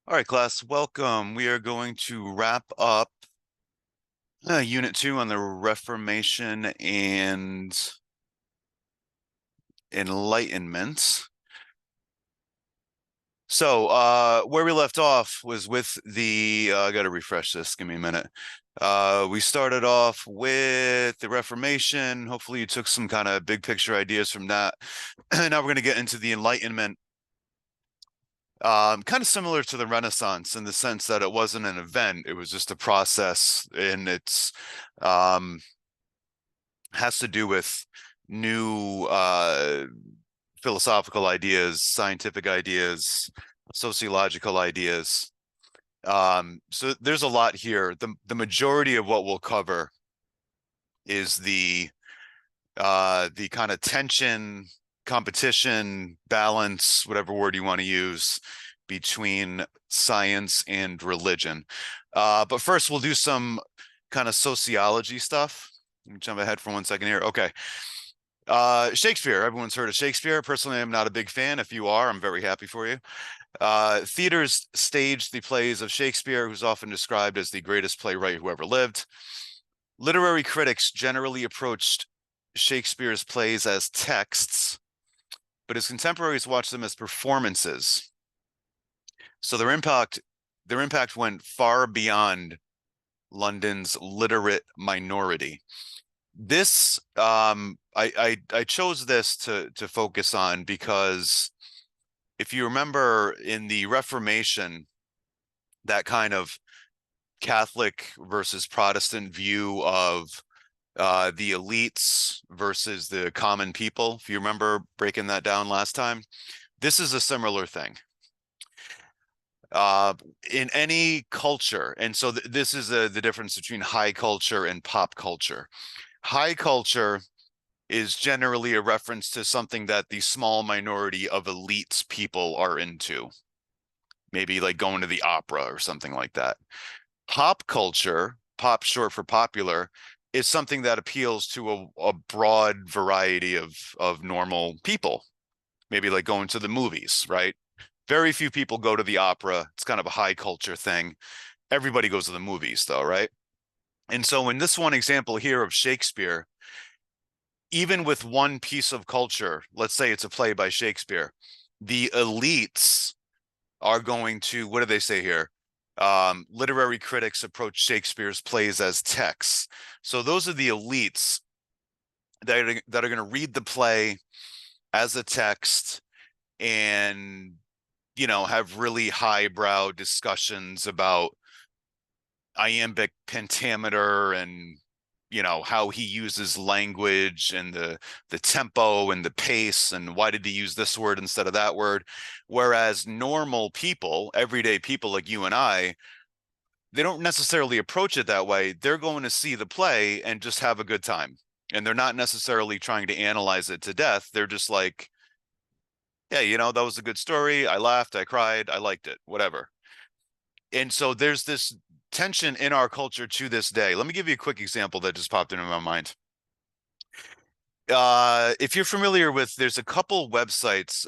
All right, class, welcome. We are going to wrap up Unit 2 on the Reformation and Enlightenment. So, where we left off was with I got to refresh this. Give me a minute. We started off with the Reformation. Hopefully, you took some kind of big picture ideas from that. Now we're going to get into the Enlightenment. Kind of similar to the Renaissance in the sense that it wasn't an event, it was just a process, and it's has to do with new philosophical ideas, scientific ideas, sociological ideas. So there's a lot here. The majority of what we'll cover is the kind of tension, competition, balance, whatever word you want to use, between science and religion. But first, we'll do some kind of sociology stuff. Let me jump ahead for 1 second here. Okay. Shakespeare. Everyone's heard of Shakespeare. Personally, I'm not a big fan. If you are, I'm very happy for you. Theaters staged the plays of Shakespeare, who's often described as the greatest playwright who ever lived. Literary critics generally approached Shakespeare's plays as texts, but his contemporaries watched them as performances. So their impact went far beyond London's literate minority. This I chose this to focus on because if you remember in the Reformation, that kind of Catholic versus Protestant view of the elites versus the common people, if you remember breaking that down last time, this is a similar thing. In any culture, and so this is the difference between high culture and pop culture. High culture is generally a reference to something that the small minority of elites people are into, maybe like going to the opera or something like that. Pop culture, pop short for popular, is something that appeals to a broad variety of normal people, maybe like going to the movies, right? Very few people go to the opera. It's kind of a high culture thing. Everybody goes to the movies, though, right? And so, in this one example here of Shakespeare, even with one piece of culture, let's say it's a play by Shakespeare, the elites are going to, what do they say here? Literary critics approach Shakespeare's plays as texts. So those are the elites that are going to read the play as a text and, have really highbrow discussions about iambic pentameter and how he uses language and the tempo and the pace and why did he use this word instead of that word, whereas normal people, everyday people like you and I, they don't necessarily approach it that way. They're going to see the play and just have a good time, and they're not necessarily trying to analyze it to death. They're just like, yeah, that was a good story, I laughed, I cried, I liked it, whatever. And so there's this tension in our culture to this day. Let me give you a quick example that just popped into my mind. If you're familiar with, there's a couple websites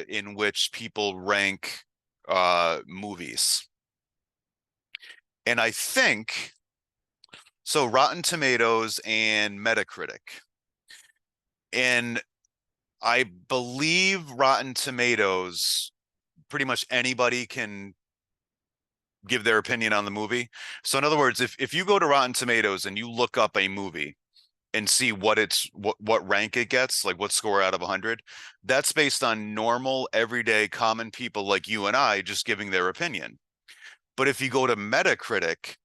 in which people rank movies. And I think so, Rotten Tomatoes and Metacritic. And I believe Rotten Tomatoes, pretty much anybody can give their opinion on the movie. So in other words, if you go to Rotten Tomatoes and you look up a movie and see what rank it gets, like what score out of 100, that's based on normal, everyday, common people like you and I just giving their opinion. But if you go to Metacritic,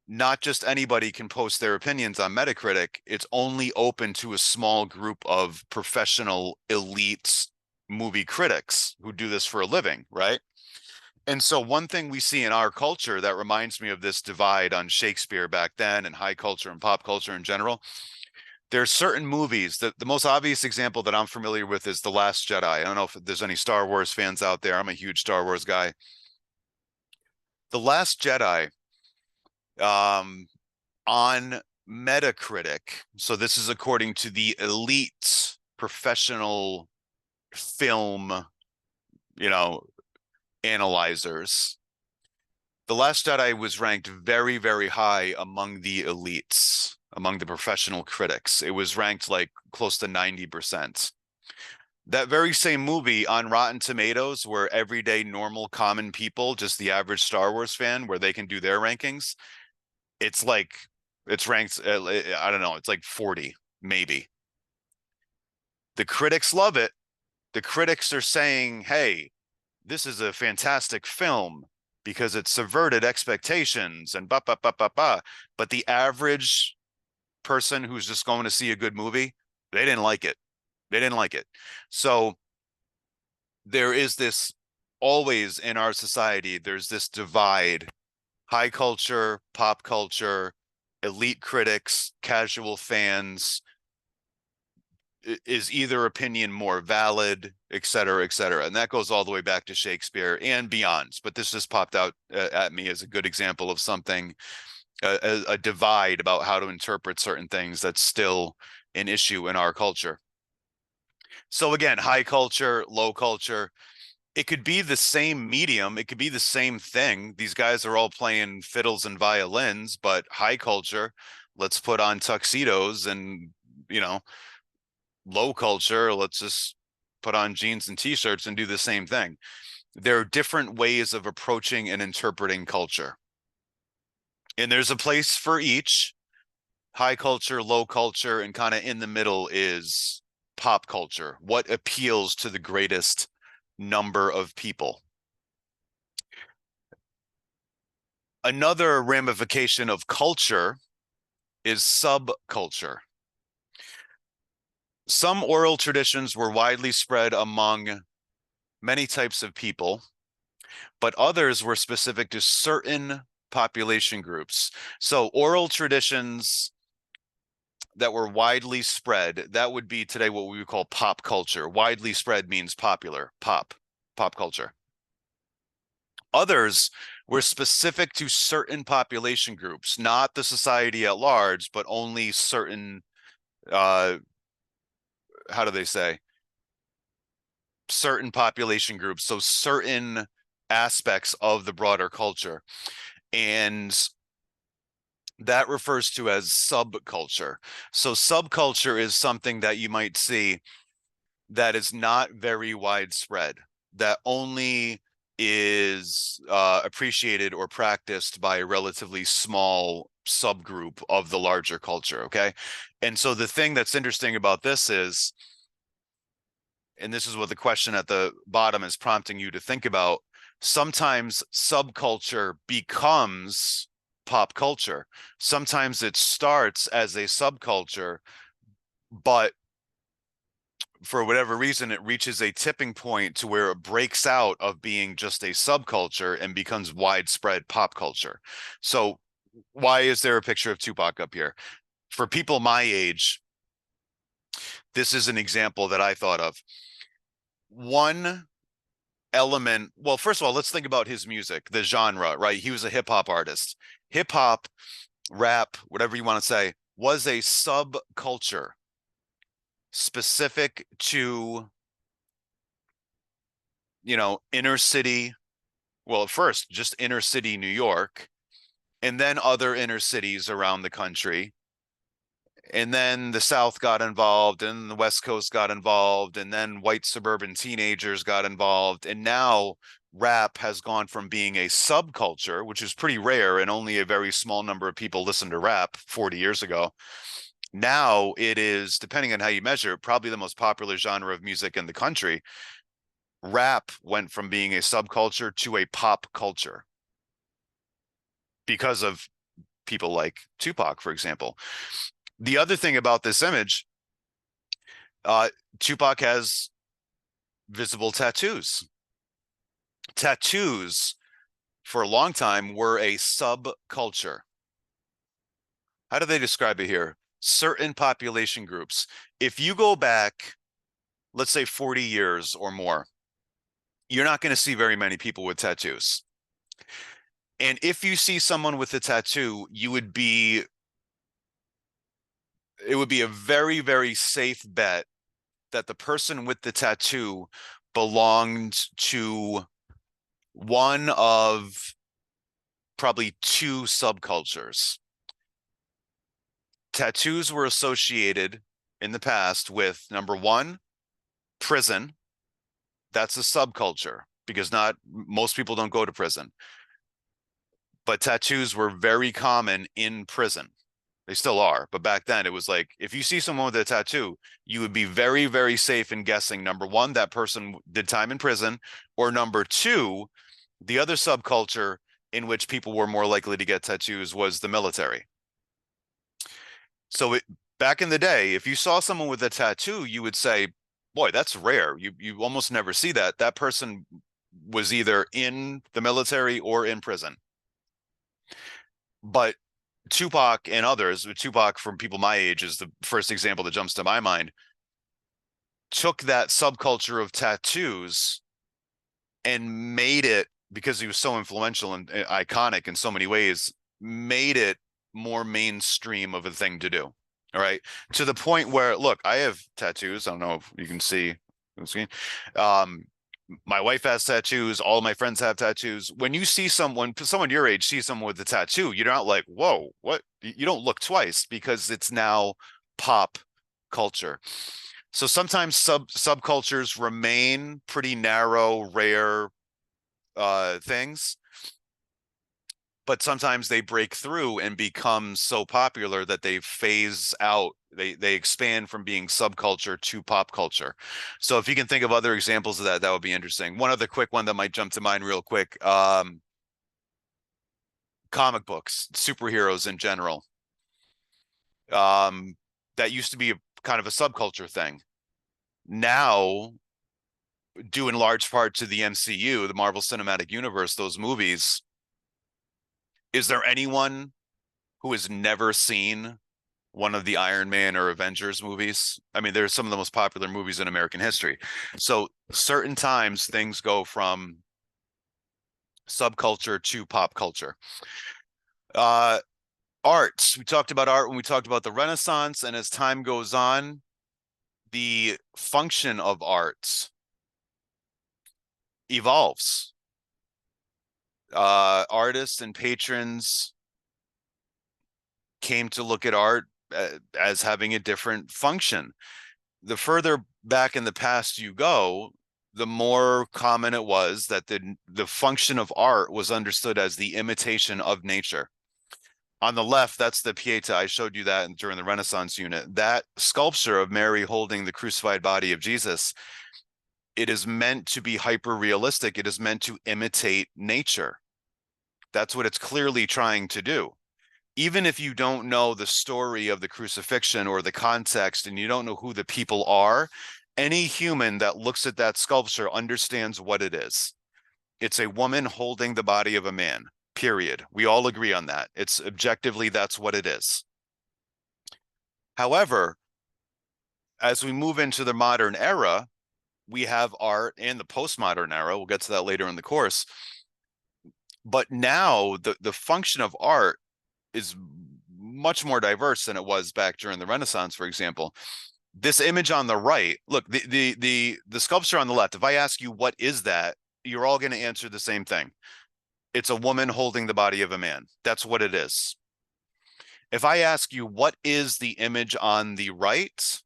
not just anybody can post their opinions on Metacritic. It's only open to a small group of professional elites movie critics who do this for a living, right? And so one thing we see in our culture that reminds me of this divide on Shakespeare back then and high culture and pop culture in general, there's certain movies that the most obvious example that I'm familiar with is The Last Jedi. I don't know if there's any Star Wars fans out there. I'm a huge Star Wars guy. The Last Jedi, um, on Metacritic, so this is according to the elite professional film, you know, analyzers. The Last Jedi was ranked very, very high among the elites, among the professional critics. It was ranked like close to 90%. That very same movie on Rotten Tomatoes, where everyday normal common people, just the average Star Wars fan, where they can do their rankings, it's like it's ranked, I don't know, it's like 40 maybe. The critics love it. The critics are saying, hey, this is a fantastic film because it subverted expectations and ba ba ba ba ba. But the average person who's just going to see a good movie, they didn't like it. They didn't like it. So there is this, always in our society, there's this divide: high culture, pop culture, elite critics, casual fans. Is either opinion more valid, et cetera, et cetera? And that goes all the way back to Shakespeare and beyond. But this just popped out at me as a good example of something, a divide about how to interpret certain things that's still an issue in our culture. So again, high culture, low culture, it could be the same medium, it could be the same thing. These guys are all playing fiddles and violins, but high culture, let's put on tuxedos, and you know, low culture, let's just put on jeans and t-shirts and do the same thing. There are different ways of approaching and interpreting culture. And there's a place for each: high culture, low culture, and kind of in the middle is pop culture. What appeals to the greatest number of people? Another ramification of culture is subculture. Some oral traditions were widely spread among many types of people, but others were specific to certain population groups. So oral traditions that were widely spread, that would be today what we would call pop culture. Widely spread means popular, pop culture. Others were specific to certain population groups, not the society at large, but only certain, how do they say, certain population groups, so certain aspects of the broader culture. And that refers to as subculture. So subculture is something that you might see that is not very widespread, that only is appreciated or practiced by a relatively small subgroup of the larger culture. Okay. And so the thing that's interesting about this is, and this is what the question at the bottom is prompting you to think about, sometimes subculture becomes pop culture. Sometimes it starts as a subculture, but for whatever reason, it reaches a tipping point to where it breaks out of being just a subculture and becomes widespread pop culture. So why is there a picture of Tupac up here? For people my age, this is an example that I thought of. One element, well, first of all, let's think about his music, the genre, right? He was a hip hop artist. Hip hop, rap, whatever you want to say, was a subculture specific to, inner city. Well, at first, just inner city New York, and then other inner cities around the country. And then the South got involved, and the West Coast got involved, and then white suburban teenagers got involved. And now rap has gone from being a subculture, which is pretty rare, and only a very small number of people listened to rap 40 years ago. Now it is, depending on how you measure, probably the most popular genre of music in the country. Rap went from being a subculture to a pop culture because of people like Tupac, for example. The other thing about this image, Tupac has visible tattoos. Tattoos for a long time were a subculture. How do they describe it here? Certain population groups. If you go back, let's say 40 years or more, you're not going to see very many people with tattoos. And if you see someone with a tattoo, it would be a very, very safe bet that the person with the tattoo belonged to one of probably two subcultures. Tattoos were associated in the past with, number one, prison. That's a subculture because not most people don't go to prison. But tattoos were very common in prison. They still are, but back then it was like if you see someone with a tattoo, you would be very, very safe in guessing, number one, that person did time in prison, or number two, the other subculture in which people were more likely to get tattoos was the military. So back in the day, if you saw someone with a tattoo, you would say, boy, that's rare. You almost never see that. That person was either in the military or in prison. But Tupac and others, Tupac from people my age is the first example that jumps to my mind, took that subculture of tattoos and made it, because he was so influential and iconic in so many ways, made it more mainstream of a thing to do. All right. To the point where, look, I have tattoos. I don't know if you can see on the screen. My wife has tattoos. All of my friends have tattoos. When you see someone your age, see someone with a tattoo, you're not like, whoa, what? You don't look twice because it's now pop culture. So sometimes subcultures remain pretty narrow, rare things, but sometimes they break through and become so popular that they phase out. They expand from being subculture to pop culture. So if you can think of other examples of that, that would be interesting. One other quick one that might jump to mind real quick. Comic books, superheroes in general. That used to be kind of a subculture thing. Now, due in large part to the MCU, the Marvel Cinematic Universe, those movies, is there anyone who has never seen one of the Iron Man or Avengers movies? I mean, they're some of the most popular movies in American history. So certain times things go from subculture to pop culture. Arts. We talked about art when we talked about the Renaissance, and as time goes on, the function of arts evolves. Artists and patrons came to look at art as having a different function. The further back in the past you go, the more common it was that the function of art was understood as the imitation of nature. On the left, that's the Pieta. I showed you that during the Renaissance unit. That sculpture of Mary holding the crucified body of Jesus, it is meant to be hyper realistic. It is meant to imitate nature. That's what it's clearly trying to do. Even if you don't know the story of the crucifixion or the context and you don't know who the people are, any human that looks at that sculpture understands what it is. It's a woman holding the body of a man, period. We all agree on that. It's objectively, that's what it is. However, as we move into the modern era, we have art and the postmodern era. We'll get to that later in the course. But now the function of art is much more diverse than it was back during the Renaissance, for example. This image on the right, look, the sculpture on the left, if I ask you what is that, you're all going to answer the same thing. It's a woman holding the body of a man. That's what it is. If I ask you what is the image on the right,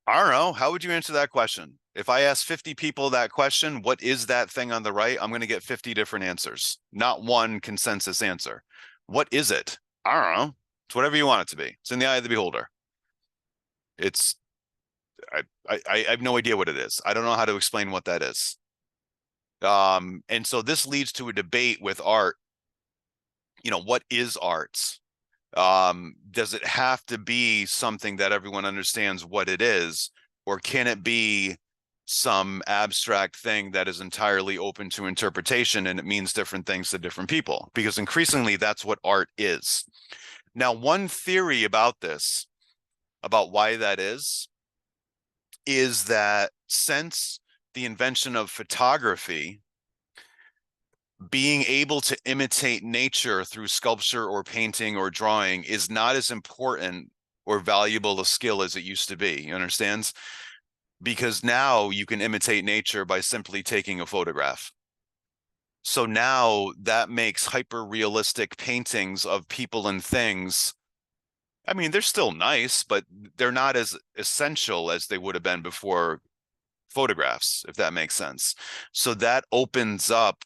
I don't know. How would you answer that question? If I ask 50 people that question, what is that thing on the right? I'm going to get 50 different answers, not one consensus answer. What is it? I don't know. It's whatever you want it to be. It's in the eye of the beholder. It's, I have no idea what it is. I don't know how to explain what that is. And so this leads to a debate with art. You know, what is art? Does it have to be something that everyone understands what it is, or can it be some abstract thing that is entirely open to interpretation and it means different things to different people? Because increasingly that's what art is. Now, one theory about this, about why that is that since the invention of photography, being able to imitate nature through sculpture or painting or drawing is not as important or valuable a skill as it used to be. You understand? Because now you can imitate nature by simply taking a photograph. So now that makes hyper realistic paintings of people and things. I mean, they're still nice, but they're not as essential as they would have been before photographs, if that makes sense. So that opens up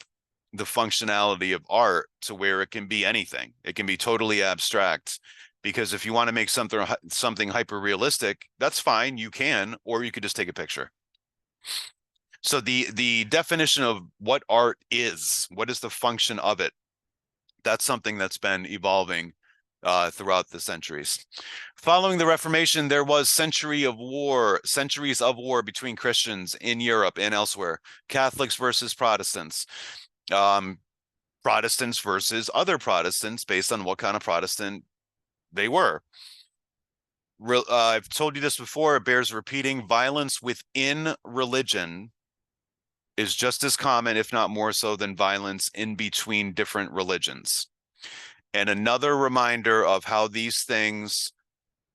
the functionality of art to where it can be anything. It can be totally abstract. Because if you want to make something hyper realistic, that's fine, you can, or you could just take a picture. So the definition of what art is, what is the function of it? That's something that's been evolving throughout the centuries. Following the Reformation, there was centuries of war between Christians in Europe and elsewhere, Catholics versus Protestants, Protestants versus other Protestants based on what kind of Protestant they were. I've told you this before, it bears repeating. Violence within religion is just as common, if not more so, than violence in between different religions. And another reminder of how these things,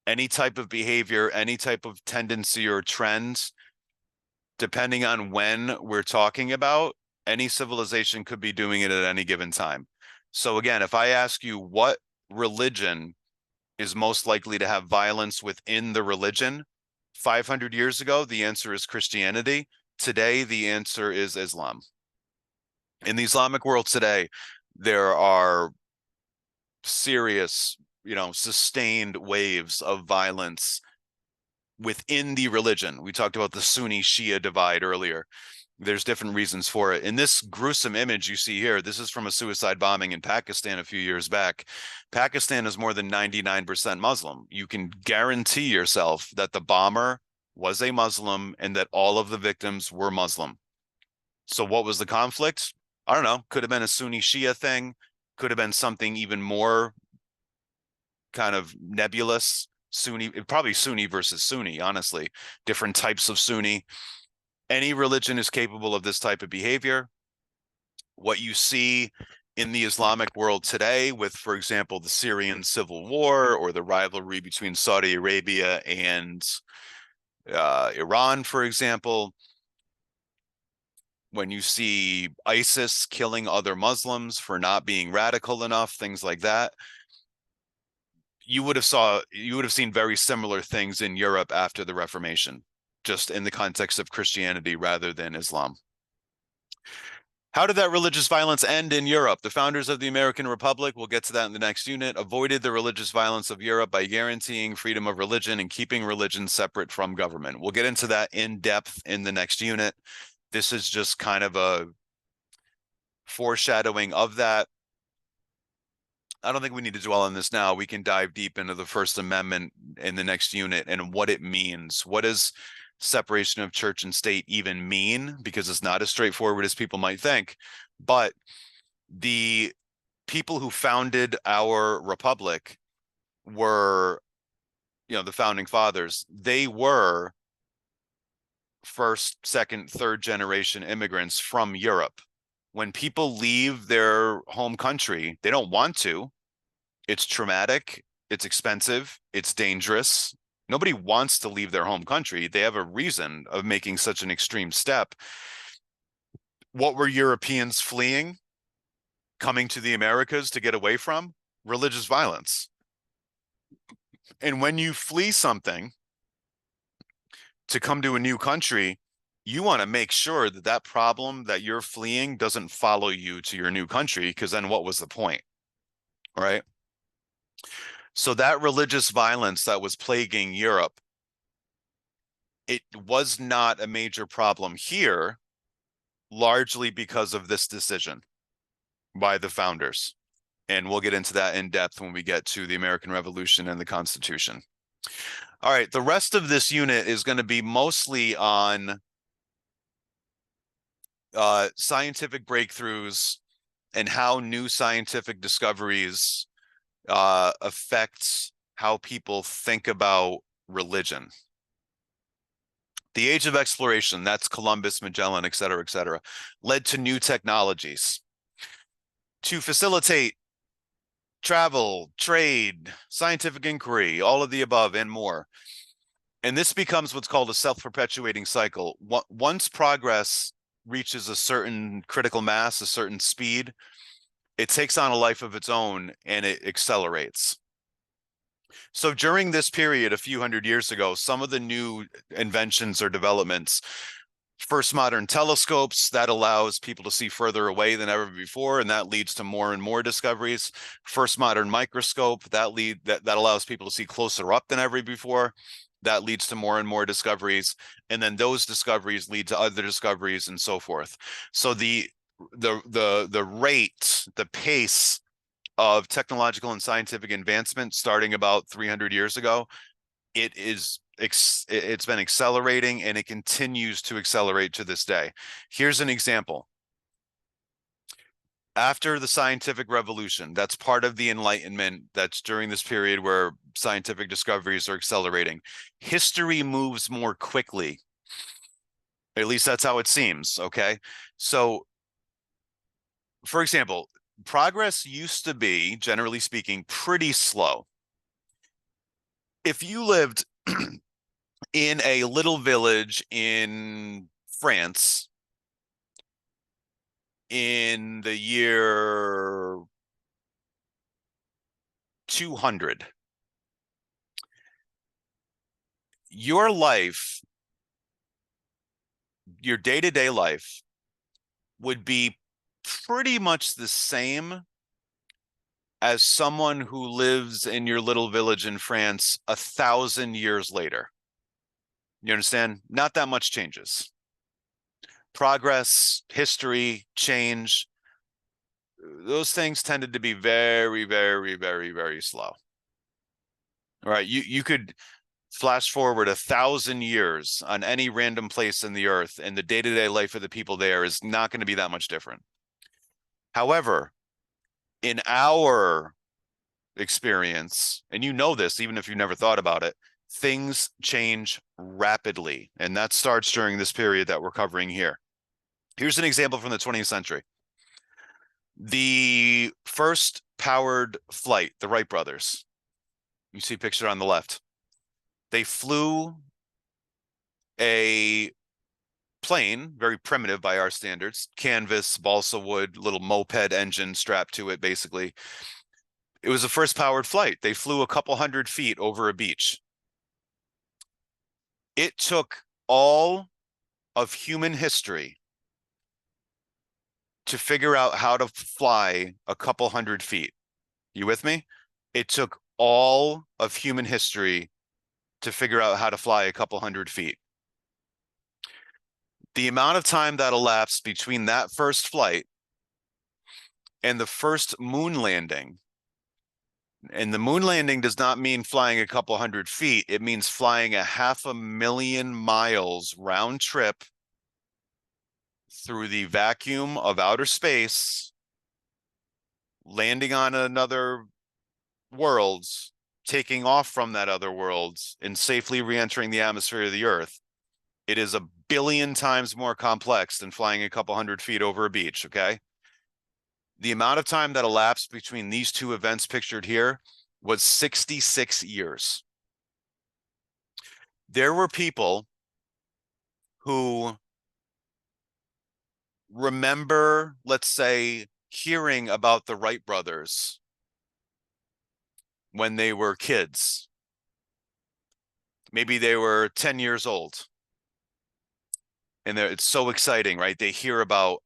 any type of behavior, any type of tendency or trend, depending on when we're talking about, any civilization could be doing it at any given time. So again, if I ask you what religion is most likely to have violence within the religion, 500 years ago, the answer is Christianity. Today, the answer is Islam. In the Islamic world today, there are serious, sustained waves of violence within the religion. We talked about the Sunni Shia divide earlier. There's different reasons for it. In this gruesome image you see here, this is from a suicide bombing in Pakistan a few years back. Pakistan is more than 99% Muslim. You can guarantee yourself that the bomber was a Muslim and that all of the victims were Muslim. So what was the conflict? I don't know. Could have been a Sunni Shia thing. Could have been something even more kind of nebulous. Sunni, probably Sunni versus Sunni, honestly. Different types of Sunni. Any religion is capable of this type of behavior. What you see in the Islamic world today with, for example, the Syrian civil war or the rivalry between Saudi Arabia and Iran, for example, when you see ISIS killing other Muslims for not being radical enough, things like that, you would have seen very similar things in Europe after the Reformation, just in the context of Christianity rather than Islam. How did that religious violence end in Europe? The founders of the American Republic, we'll get to that in the next unit, avoided the religious violence of Europe by guaranteeing freedom of religion and keeping religion separate from government. We'll get into that in depth in the next unit. This is just kind of a foreshadowing of that. I don't think we need to dwell on this now. We can dive deep into the First Amendment in the next unit and what it means. What does separation of church and state even mean? Because it's not as straightforward as people might think. But the people who founded our republic were, the founding fathers. They were first, second, third generation immigrants from Europe. When people leave their home country, they don't want to. It's traumatic, it's expensive, it's dangerous. Nobody wants to leave their home country. They have a reason of making such an extreme step. What were Europeans fleeing, coming to the Americas to get away from? Religious violence. And when you flee something to come to a new country, you want to make sure that that problem that you're fleeing doesn't follow you to your new country, because then what was the point, right? So that religious violence that was plaguing Europe, it was not a major problem here, largely because of this decision by the founders. And we'll get into that in depth when we get to the American Revolution and the Constitution. All right, the rest of this unit is going to be mostly on scientific breakthroughs and how new scientific discoveries affect how people think about religion. The age of exploration, that's Columbus, Magellan, et cetera, led to new technologies. To facilitate travel, trade, scientific inquiry, all of the above and more. And this becomes what's called a self-perpetuating cycle. Once progress reaches a certain critical mass, a certain speed, it takes on a life of its own and it accelerates. So during this period, a few hundred years ago, some of the new inventions or developments, first modern telescopes, that allows people to see further away than ever before, and that leads to more and more discoveries. First modern microscope, that allows people to see closer up than ever before. That leads to more and more discoveries, and then those discoveries lead to other discoveries and so forth. So the rate, the pace of technological and scientific advancement starting about 300 years ago, it's been accelerating, and it continues to accelerate to this day. Here's an example. After the scientific revolution, that's part of the Enlightenment, that's during this period where scientific discoveries are accelerating. History moves more quickly. At least that's how it seems, okay? So, for example, progress used to be, generally speaking, pretty slow. If you lived in a little village in France in the year 200, your life, your day-to-day life would be pretty much the same as someone who lives in your little village in France 1,000 years later. You understand? Not that much changes. Progress, history, change, those things tended to be very, very, very, very slow. All right, you could flash forward 1,000 years on any random place in the earth, and the day-to-day life of the people there is not going to be that much different. However, in our experience, and you know this even if you never thought about it, things change rapidly, and that starts during this period that we're covering here. Here's an example from the 20th century. The first powered flight, the Wright brothers, you see pictured on the left, they flew a plane, very primitive by our standards, canvas, balsa wood, little moped engine strapped to it, basically. It was the first powered flight. They flew a couple 100 feet over a beach. It took all of human history to figure out how to fly a couple 100 feet. You with me? It took all of human history to figure out how to fly a couple 100 feet. The amount of time that elapsed between that first flight and the first moon landing, and the moon landing does not mean flying a couple 100 feet, it means flying 500,000 miles round trip through the vacuum of outer space, landing on another world, taking off from that other world, and safely re-entering the atmosphere of the Earth. It is 1,000,000,000 times more complex than flying a couple 100 feet over a beach, okay? The amount of time that elapsed between these two events pictured here was 66 years. There were people who remember, let's say, hearing about the Wright brothers when they were kids. Maybe they were 10 years old. And it's so exciting, right? They hear about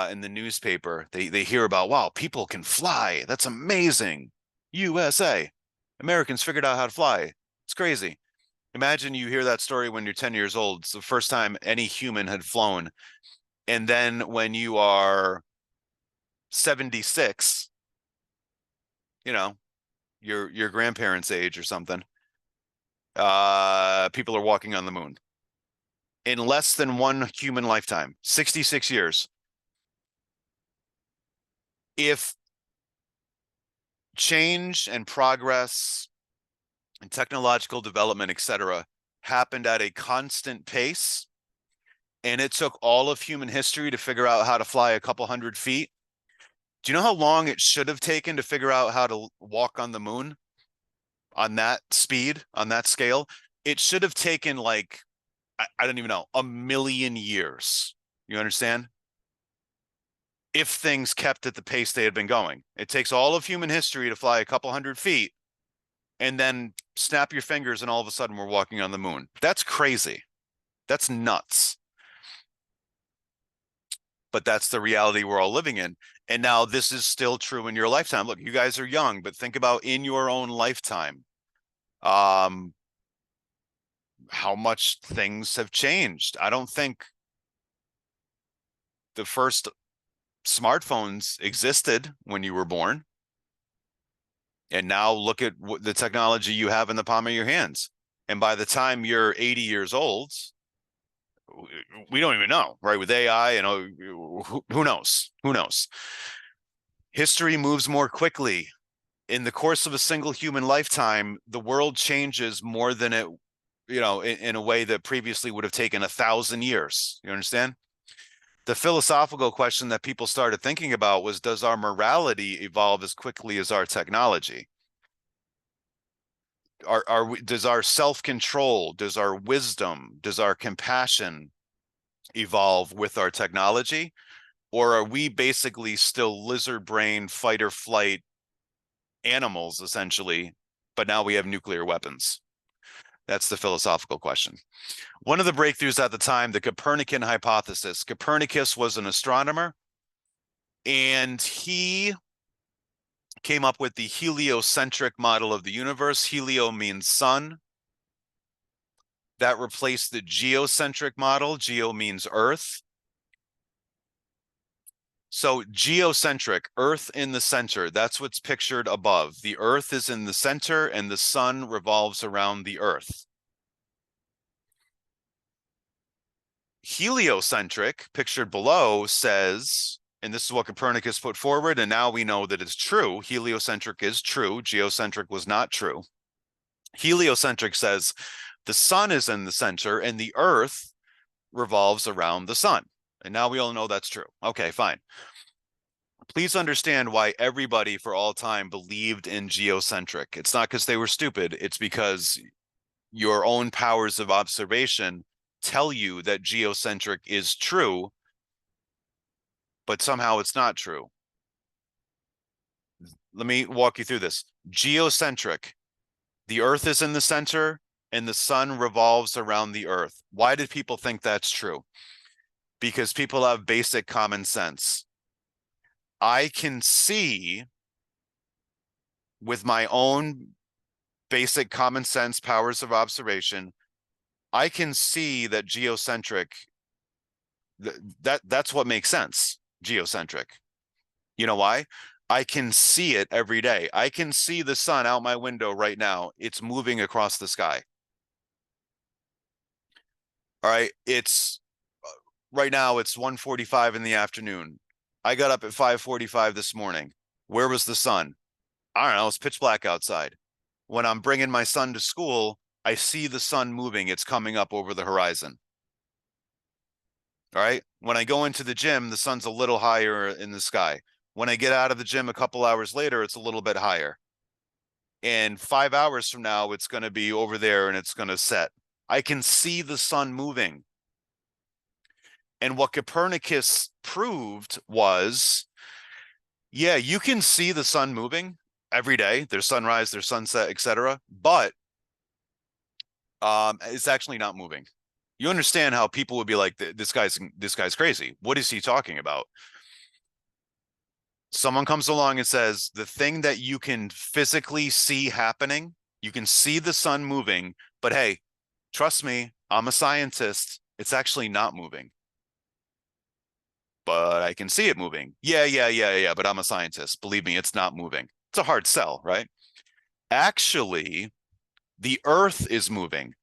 in the newspaper, they hear about, wow, people can fly. That's amazing. USA. Americans figured out how to fly. It's crazy. Imagine you hear that story when you're 10 years old. It's the first time any human had flown. And then when you are 76, you know, your grandparents' age or something, people are walking on the moon in less than one human lifetime, 66 years. If change and progress and technological development, etc., happened at a constant pace, and it took all of human history to figure out how to fly a couple 100 feet, Do you know how long it should have taken to figure out how to walk on the moon on that speed, on that scale? It should have taken like, I don't even know, 1,000,000 years. You understand? If things kept at the pace they had been going. It takes all of human history to fly a couple 100 feet and then snap your fingers and all of a sudden we're walking on the moon. That's crazy. That's nuts. But that's the reality we're all living in. And now this is still true in your lifetime. Look, you guys are young, but think about in your own lifetime, um, how much things have changed. I don't think the first smartphones existed when you were born. And now look at the technology you have in the palm of your hands. And by the time you're 80 years old, we don't even know, right? With AI, you know, who knows? Who knows? History moves more quickly. In the course of a single human lifetime, the world changes more than it, you know, in a way that previously would have taken 1,000 years. You understand? The philosophical question that people started thinking about was, does our morality evolve as quickly as our technology? Does our self-control, does our wisdom, does our compassion evolve with our technology? Or are we basically still lizard brain, fight or flight animals, essentially, but now we have nuclear weapons? That's the philosophical question. One of the breakthroughs at the time, the Copernican hypothesis. Copernicus was an astronomer, and he came up with the heliocentric model of the universe. Helio means sun. That replaced the geocentric model. Geo means Earth. So geocentric, Earth in the center, that's what's pictured above. The Earth is in the center and the sun revolves around the Earth. Heliocentric, pictured below, says, and this is what Copernicus put forward, and now we know that it's true. Heliocentric is true. Geocentric was not true. Heliocentric says the sun is in the center and the Earth revolves around the sun. And now we all know that's true. Okay, fine. Please understand why everybody for all time believed in geocentric. It's not because they were stupid. It's because your own powers of observation tell you that geocentric is true, but somehow it's not true. Let me walk you through this. Geocentric, the Earth is in the center and the sun revolves around the Earth. Why did people think that's true? Because people have basic common sense. I can see with my own basic common sense powers of observation, I can see that geocentric, that's what makes sense, geocentric. You know why? I can see it every day. I can see the sun out my window right now. It's moving across the sky. All right. It's right now it's 1:45 in the afternoon. I got up at 5:45 this morning. Where was the sun? I don't know. It's pitch black outside. When I'm bringing my son to school, I see the sun moving. It's coming up over the horizon. All right. When I go into the gym, the sun's a little higher in the sky. When I get out of the gym a couple hours later, it's a little bit higher. And 5 hours from now, it's going to be over there and it's going to set. I can see the sun moving. And what Copernicus proved was, yeah, you can see the sun moving every day. There's sunrise, there's sunset, etc. But it's actually not moving. You understand how people would be like, this guy's crazy. What is he talking about? Someone comes along and says, the thing that you can physically see happening, you can see the sun moving, but hey, trust me, I'm a scientist. It's actually not moving. But I can see it moving. Yeah, but I'm a scientist. Believe me, it's not moving. It's a hard sell, right? Actually, the Earth is moving.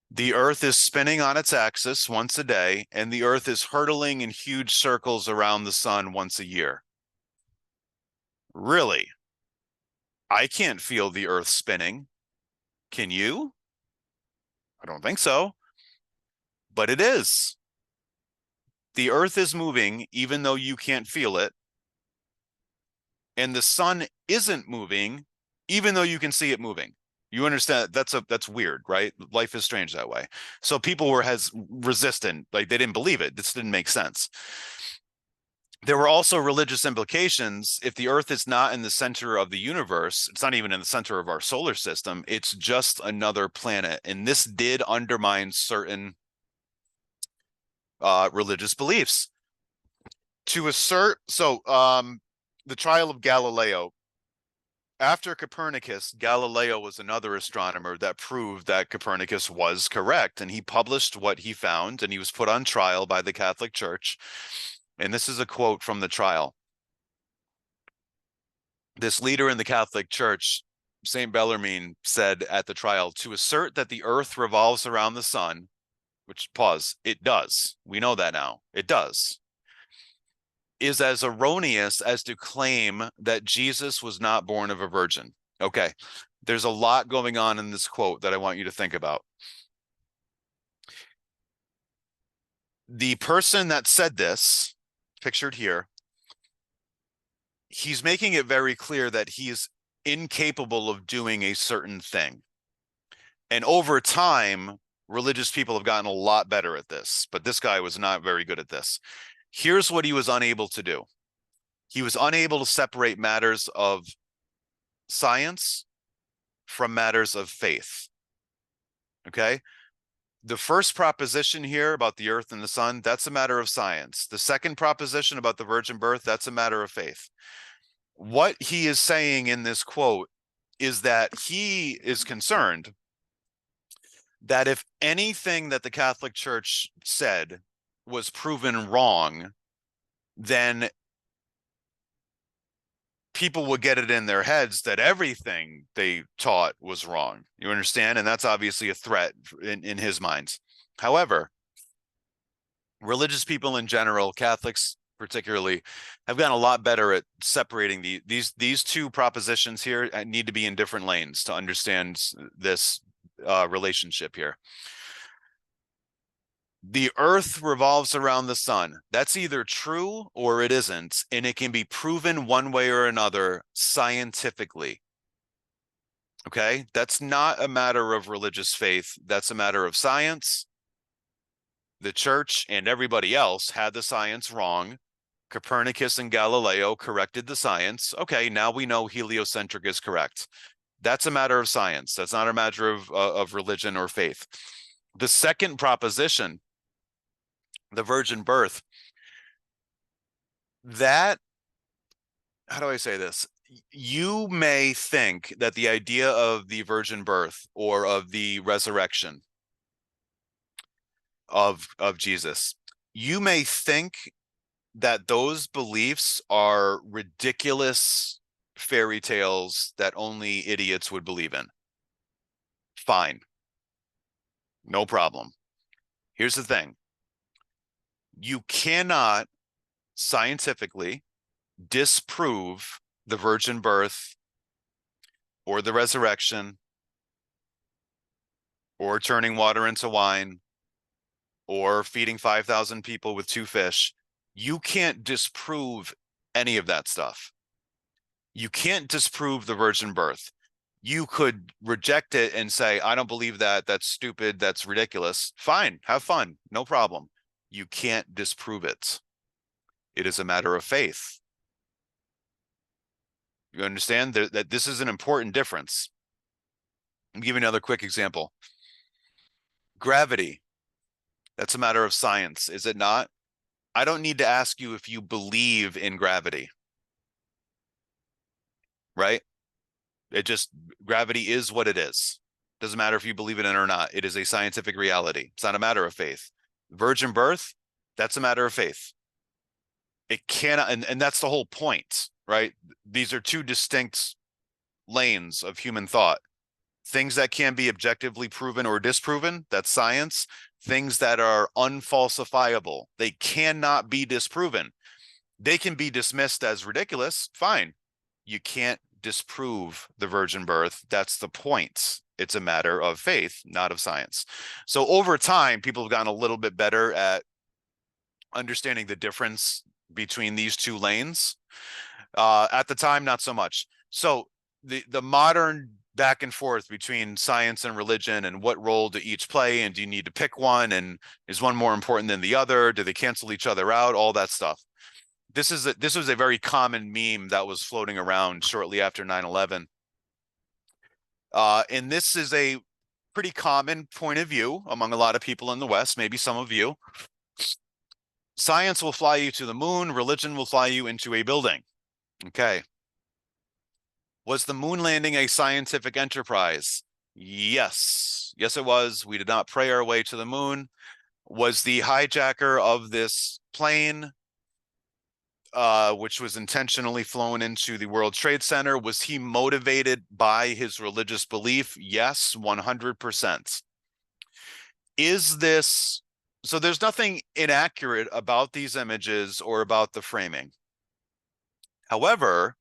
The Earth is spinning on its axis once a day, and the Earth is hurtling in huge circles around the sun once a year. Really? I can't feel the Earth spinning. Can you? I don't think so. But it is. the earth is moving, even though you can't feel it, and the sun isn't moving, even though you can see it moving. You understand? That's weird, right? Life is strange that way. So people were resistant, like they didn't believe it. This didn't make sense. There were also religious implications. If the earth is not in the center of the universe, it's not even in the center of our solar system, it's just another planet. And this did undermine certain religious beliefs. To assert, the trial of Galileo. After Copernicus, Galileo was another astronomer that proved that Copernicus was correct, and he published what he found, and he was put on trial by the Catholic Church. And this is a quote from the trial. This leader in the Catholic Church, St. Bellarmine, said at the trial, to assert that the earth revolves around the sun, which, pause, it does. We know that now. It does. Is as erroneous as to claim that Jesus was not born of a virgin. Okay, there's a lot going on in this quote that I want you to think about. The person that said this, pictured here, he's making it very clear that he is incapable of doing a certain thing. And over time, religious people have gotten a lot better at this, but this guy was not very good at this. Here's what he was unable to do. He was unable to separate matters of science from matters of faith. Okay? The first proposition here about the earth and the sun, that's a matter of science. The second proposition about the virgin birth, that's a matter of faith. What he is saying in this quote is that he is concerned that if anything that the Catholic Church said was proven wrong, then people would get it in their heads that everything they taught was wrong. You understand? And that's obviously a threat in his mind. However, religious people in general, Catholics particularly, have gotten a lot better at separating these two propositions here need to be in different lanes to understand this relationship here. The earth revolves around the sun. That's either true or it isn't, and it can be proven one way or another scientifically. Okay? That's not a matter of religious faith. That's a matter of science. The church and everybody else had the science wrong. Copernicus and Galileo corrected the science. Okay, now we know heliocentric is correct. That's a matter of science. That's not a matter of religion or faith. The second proposition, the virgin birth, that, how do I say this? You may think that the idea of the virgin birth or of the resurrection of Jesus, you may think that those beliefs are ridiculous fairy tales that only idiots would believe in. Fine. No problem. Here's the thing. You cannot scientifically disprove the virgin birth or the resurrection or turning water into wine or feeding 5,000 people with 2 fish. You can't disprove any of that stuff. You can't disprove the virgin birth. You could reject it and say, I don't believe that. That's stupid. That's ridiculous. Fine. Have fun. No problem. You can't disprove it. It is a matter of faith. You understand that this is an important difference. I'll give you another quick example. Gravity. That's a matter of science, is it not? I don't need to ask you if you believe in gravity. Right? Gravity is what it is. Doesn't matter if you believe in it or not. It is a scientific reality. It's not a matter of faith. Virgin birth, that's a matter of faith. It cannot, and that's the whole point, right? These are two distinct lanes of human thought. Things that can be objectively proven or disproven, that's science. Things that are unfalsifiable, they cannot be disproven. They can be dismissed as ridiculous, fine. You can't disprove the virgin birth. That's the point. It's a matter of faith, not of science. So over time, people have gotten a little bit better at understanding the difference between these two lanes. At the time, not so much. So the modern back and forth between science and religion, and what role do each play, and do you need to pick one, and is one more important than the other? Do they cancel each other out? All that stuff. This was a very common meme that was floating around shortly after 9/11. And this is a pretty common point of view among a lot of people in the West, maybe some of you. Science will fly you to the moon, religion will fly you into a building. Okay. Was the moon landing a scientific enterprise? Yes. Yes, it was. We did not pray our way to the moon. Was the hijacker of this plane, which was intentionally flown into the World Trade Center, was he motivated by his religious belief? Yes, 100%. Is this, so there's nothing inaccurate about these images or about the framing. However,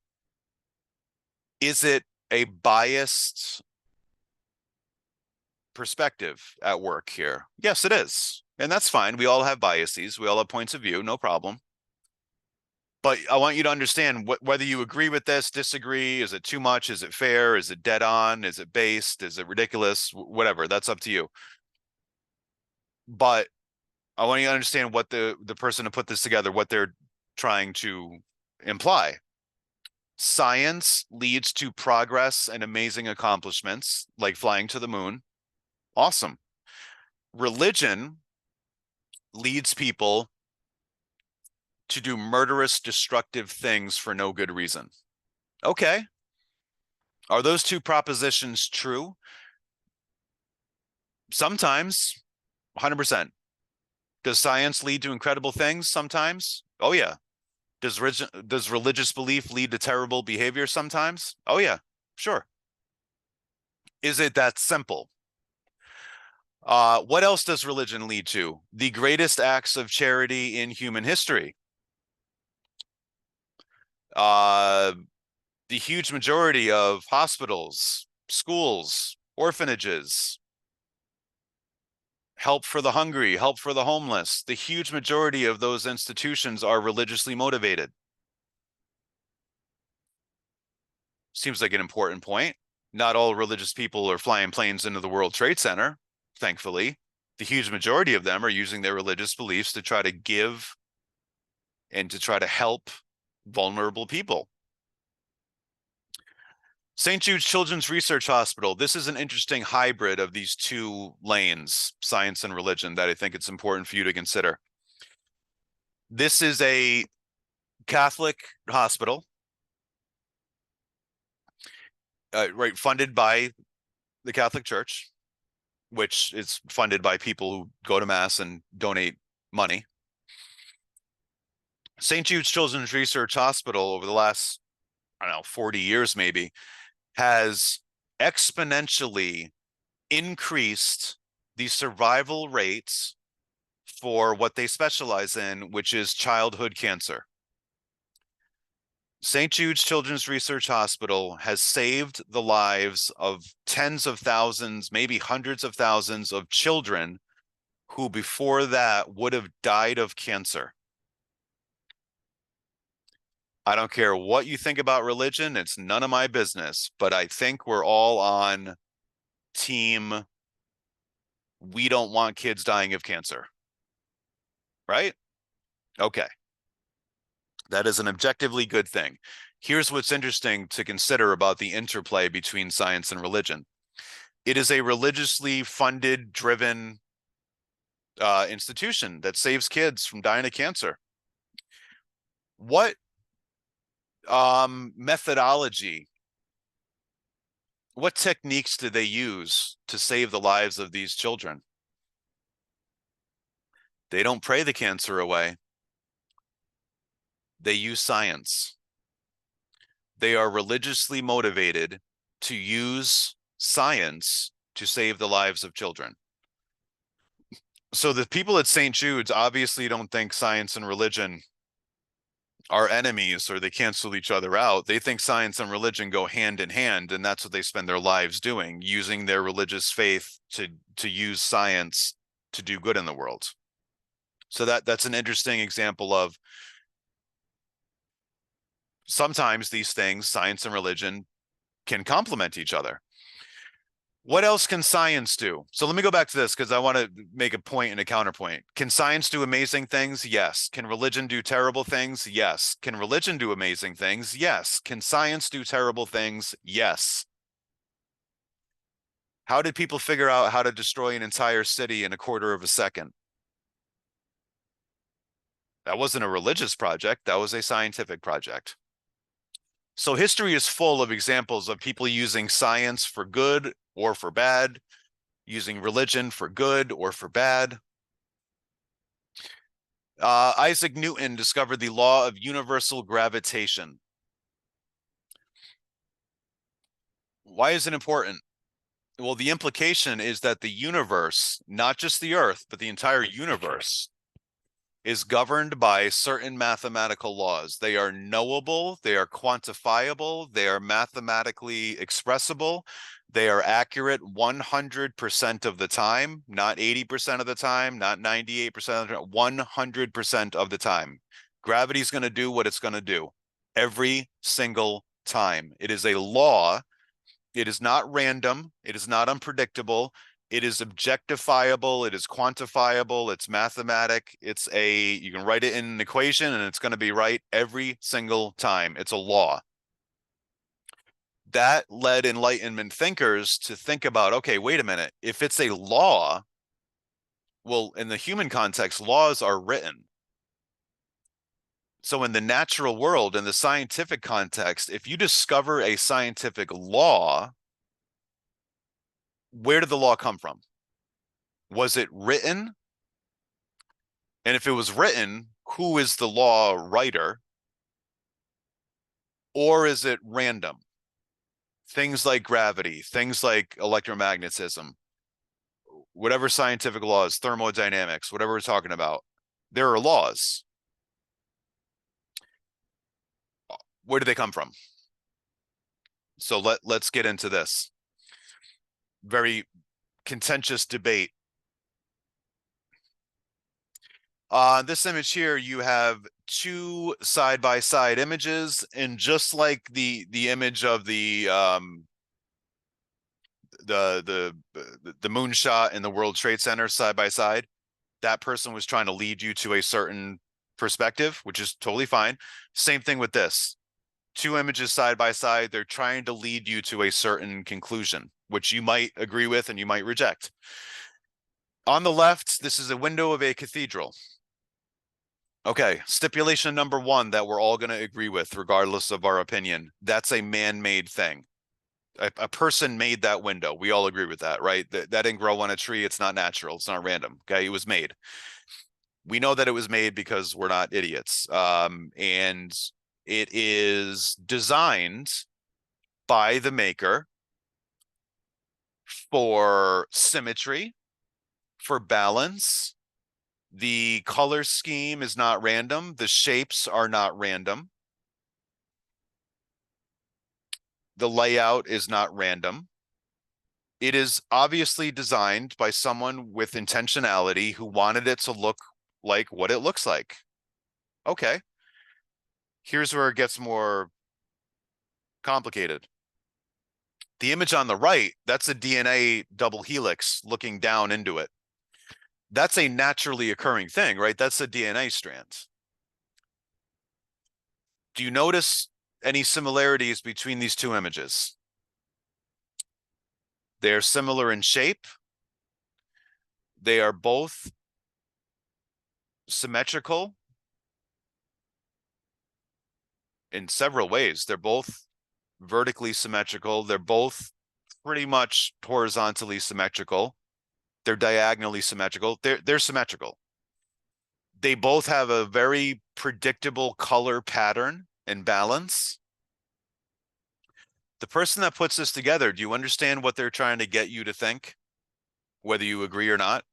is it a biased perspective at work here? Yes, it is. And that's fine. We all have biases. We all have points of view, no problem. But I want you to understand whether you agree with this, disagree, is it too much? Is it fair? Is it dead on? Is it based? Is it ridiculous? Whatever, that's up to you. But I want you to understand what the person who put this together, what they're trying to imply. Science leads to progress and amazing accomplishments, like flying to the moon. Awesome. Religion leads people to do murderous, destructive things for no good reason. Okay. Are those two propositions true? Sometimes, 100%. Does science lead to incredible things sometimes? Oh, yeah. Does religious belief lead to terrible behavior sometimes? Oh, yeah, sure. Is it that simple? What else does religion lead to? The greatest acts of charity in human history. The huge majority of hospitals, schools, orphanages, help for the hungry, help for the homeless. The huge majority of those institutions are religiously motivated. Seems like an important point. Not all religious people are flying planes into the World Trade Center, thankfully. The huge majority of them are using their religious beliefs to try to give and to try to help vulnerable people. St. Jude's Children's Research Hospital. This is an interesting hybrid of these two lanes, science and religion, that I think it's important for you to consider. This is a Catholic hospital, right, funded by the Catholic Church, which is funded by people who go to Mass and donate money. St. Jude's Children's Research Hospital, over the last, I don't know, 40 years maybe, has exponentially increased the survival rates for what they specialize in, which is childhood cancer. St. Jude's Children's Research Hospital has saved the lives of tens of thousands, maybe hundreds of thousands of children who before that would have died of cancer. I don't care what you think about religion, it's none of my business, but I think we're all on team, we don't want kids dying of cancer. Right? Okay. That is an objectively good thing. Here's what's interesting to consider about the interplay between science and religion. It is a religiously funded, driven institution that saves kids from dying of cancer. What methodology, what techniques do they use to save the lives of these children? They don't pray the cancer away. They use science. They are religiously motivated to use science to save the lives of children. So the people at St. Jude's obviously don't think science and religion are enemies or they cancel each other out. They think science and religion go hand in hand, and that's what they spend their lives doing, using their religious faith to use science to do good in the world. So that's an interesting example of sometimes these things, science and religion, can complement each other. What else can science do? So let me go back to this because I want to make a point and a counterpoint. Can science do amazing things? Yes. Can religion do terrible things? Yes. Can religion do amazing things? Yes. Can science do terrible things? Yes. How did people figure out how to destroy an entire city in a quarter of a second? That wasn't a religious project, that was a scientific project. So history is full of examples of people using science for good or for bad, using religion for good or for bad. Isaac Newton discovered the law of universal gravitation. Why is it important? Well, the implication is that the universe, not just the Earth, but the entire universe, is governed by certain mathematical laws. They are knowable, they are quantifiable, they are mathematically expressible, they are accurate 100% of the time, not 80% of the time, not 98% of the time, 100% of the time. Gravity's going to do what it's going to do every single time. It is a law. It is not random. It is not unpredictable. It is objectifiable. It is quantifiable. It's mathematic. You can write it in an equation and it's going to be right every single time. It's a law. That led Enlightenment thinkers to think about, okay, wait a minute. If it's a law, well, in the human context, laws are written. So in the natural world, in the scientific context, if you discover a scientific law, where did the law come from? Was it written? And if it was written, who is the law writer? Or is it random? Things like gravity, things like electromagnetism, whatever scientific laws, thermodynamics, whatever we're talking about, there are laws. Where do they come from? So let's get into this very contentious debate. On this image here, you have two side-by-side images, and just like the image of the moonshot in the World Trade Center side by side, that person was trying to lead you to a certain perspective, which is totally fine. Same thing with this. Two images side by side, they're trying to lead you to a certain conclusion, which you might agree with and you might reject. On the left, this is a window of a cathedral. Okay, stipulation number one that we're all going to agree with, regardless of our opinion. That's a man-made thing. A person made that window. We all agree with that, right? That didn't grow on a tree. It's not natural. It's not random. Okay, it was made. We know that it was made because we're not idiots. And it is designed by the maker for symmetry, for balance. The color scheme is not random. The shapes are not random. The layout is not random. It is obviously designed by someone with intentionality who wanted it to look like what it looks like. Okay. Here's where it gets more complicated. The image on the right, that's a DNA double helix looking down into it. That's a naturally occurring thing, right? That's a DNA strand. Do you notice any similarities between these two images? They're similar in shape. They are both symmetrical in several ways. They're both vertically symmetrical. They're both pretty much horizontally symmetrical. They're diagonally symmetrical. They're symmetrical. They both have a very predictable color pattern and balance. The person that puts this together, do you understand what they're trying to get you to think, whether you agree or not?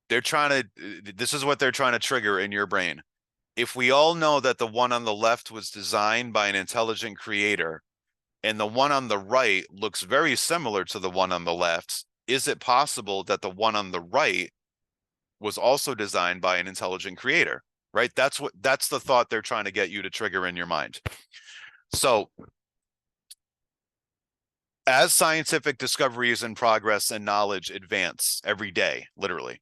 This is what they're trying to trigger in your brain. If we all know that the one on the left was designed by an intelligent creator and the one on the right looks very similar to the one on the left, is it possible that the one on the right was also designed by an intelligent creator, right? That's the thought they're trying to get you to trigger in your mind. So as scientific discoveries and progress and knowledge advance every day, literally,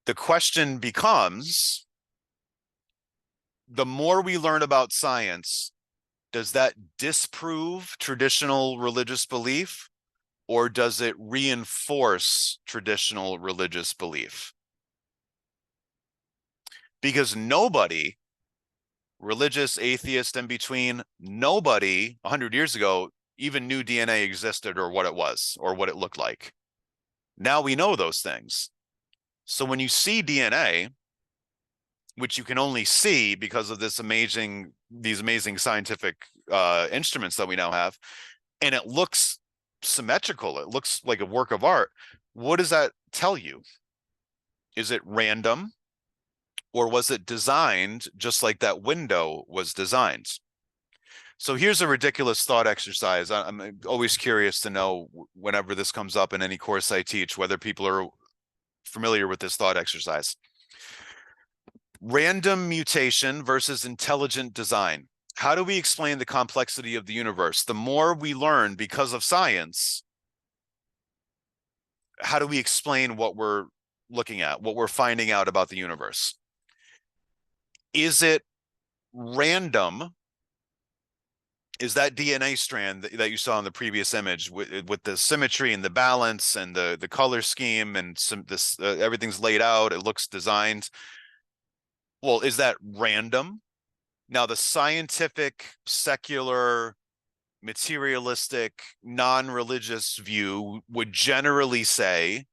the question becomes, the more we learn about science, does that disprove traditional religious belief, or does it reinforce traditional religious belief? Because nobody, religious, atheist, in between, nobody 100 years ago even knew DNA existed or what it was or what it looked like. Now we know those things. So when you see DNA, which you can only see because of these amazing scientific instruments that we now have, and it looks symmetrical, it looks like a work of art, what does that tell you? Is it random, or was it designed just like that window was designed? So here's a ridiculous thought exercise. I'm always curious to know, whenever this comes up in any course I teach, whether people are familiar with this thought exercise. Random mutation versus intelligent design. How do we explain the complexity of the universe? The more we learn because of science, how do we explain what we're looking at, what we're finding out about the universe? Is it random? Is that DNA strand that you saw in the previous image with the symmetry and the balance and the color scheme and everything's laid out, it looks designed? Well, is that random? Now, the scientific, secular, materialistic, non-religious view would generally say,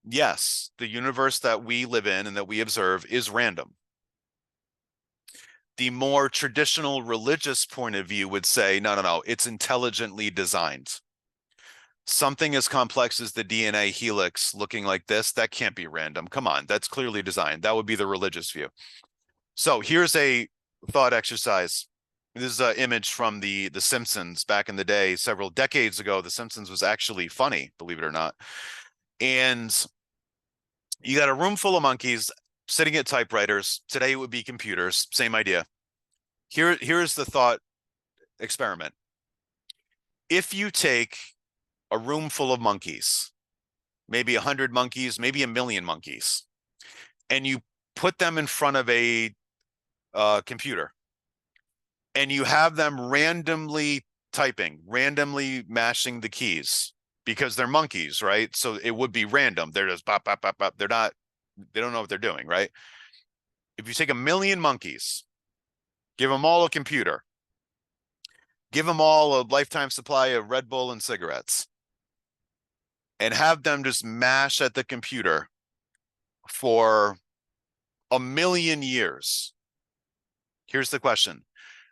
yes, the universe that we live in and that we observe is random. The more traditional religious point of view would say, no, it's intelligently designed. Something as complex as the DNA helix looking like this, that can't be random. Come on, that's clearly designed. That would be the religious view. So here's a thought exercise. This is an image from the Simpsons back in the day, several decades ago. The Simpsons was actually funny, believe it or not. And you got a room full of monkeys sitting at typewriters. Today it would be computers. Same idea. Here's the thought experiment. If you take a room full of monkeys, maybe 100 monkeys, maybe 1,000,000 monkeys, and you put them in front of a computer, and you have them randomly typing, randomly mashing the keys, because they're monkeys, right? So it would be random. They're just bop, bop, bop, bop. They don't know what they're doing, right? If you take 1,000,000 monkeys, give them all a computer, give them all a lifetime supply of Red Bull and cigarettes, and have them just mash at the computer for 1,000,000 years. Here's the question.